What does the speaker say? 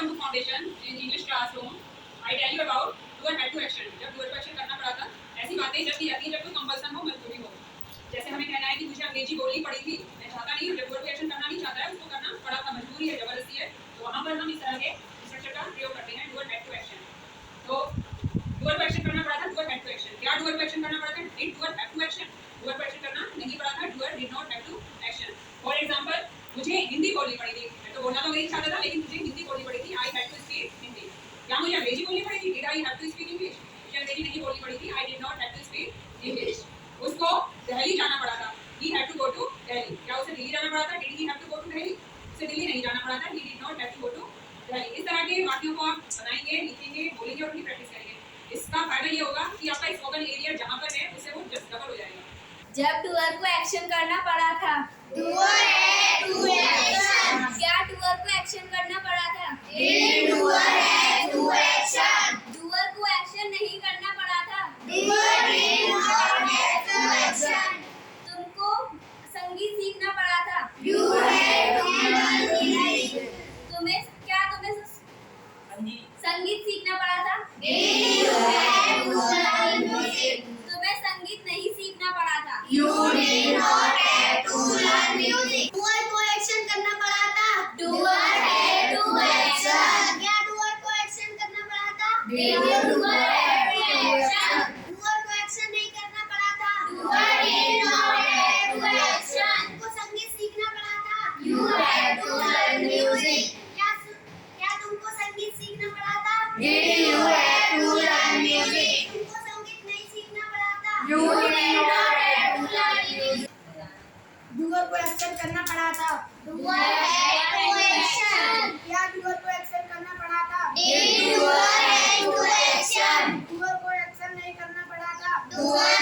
welcome to foundation in English classroom. I tell you about doer had to action. जब doer को action करना पड़ा था, ऐसी बातें जब की जाती है जब कोई कंपल्सन हो, मजबूरी हो। जैसे हमें कहना है कि मुझे अंग्रेजी बोलनी पड़ी थी, मैं चाहता नहीं हूँ, जब doer को action करना नहीं चाहता है, उसको करना पड़ा था, मजबूरी है, जबरदस्ती है, तो वहाँ पर हम इस तरह के स्ट्रक्चर का प्रयोग करते हैं, doer had to action. तो doer को action करना पड़ा था, doer had to action. क्या doer को action करना पड़ा था? Did doer have to action? doer को action करना नहीं पड़ा था, doer did not have to action. For example, मुझे हिंदी बोलनी पड़ी थी, मैं तो बोलना तो नहीं चाहता था, लेकिन मुझे हिंदी बोलनी पड़ी थी. I had to speak Hindi. क्या मुझे अंग्रेजी बोलनी पड़ी थी? Did I have to speak English? मुझे अंग्रेजी नहीं बोलनी पड़ी थी. I did not have to speak English. उसको दिल्ली जाना पड़ा था. He had to go to Delhi. क्या उसे दिल्ली जाना पड़ा था? Did he have to go to Delhi? उसे दिल्ली नहीं जाना पड़ा था. He did not have to go to Delhi. इस तरह के वाक्यों को आप बनाएंगे, लिखेंगे, बोलेंगे और उनकी प्रैक्टिस करेंगे. इसका फायदा ये होगा कि आपका स्पोकन एरिया जहाँ पर है उससे वो जस्ट डबल हो जाएगा. जब डूअर को एक्शन करना पड़ा था. डूअर है टू एक्शन. क्या डूअर को एक्शन करना पड़ा था? डूअर है टू एक्शन. डूअर को एक्शन नहीं करना पड़ा था. Doer did not have to action. तुमको संगीत सीखना पड़ा था. You have to learn music. तुम्हें संगीत सीखना पड़ा था. You have to learn music. तुम्हें संगीत नहीं सीखना पड़ा था. You did not have to learn music. Doer को एक्शन करना पड़ा था. डूअर है टू एक्शन. क्या डूअर को एक्शन करना पड़ा था? डूअर है टू एक्शन. डूअर को एक्शन नहीं करना पड़ा था. Doer did not have to action. तुमको संगीत सीखना पड़ा था. You have to learn music. क्या तुमको संगीत सीखना पड़ा था? Did you have to learn music? तुमको संगीत नहीं सीखना पड़ा था. You did not have to learn music. Doer को एक्शन करना पड़ा था. डूअर है टू एक्शन. क्या डूअर को एक्शन करना पड़ा था? डूअर है टू एक्शन. डूअर को एक्शन नहीं करना पड़ा था. डूअर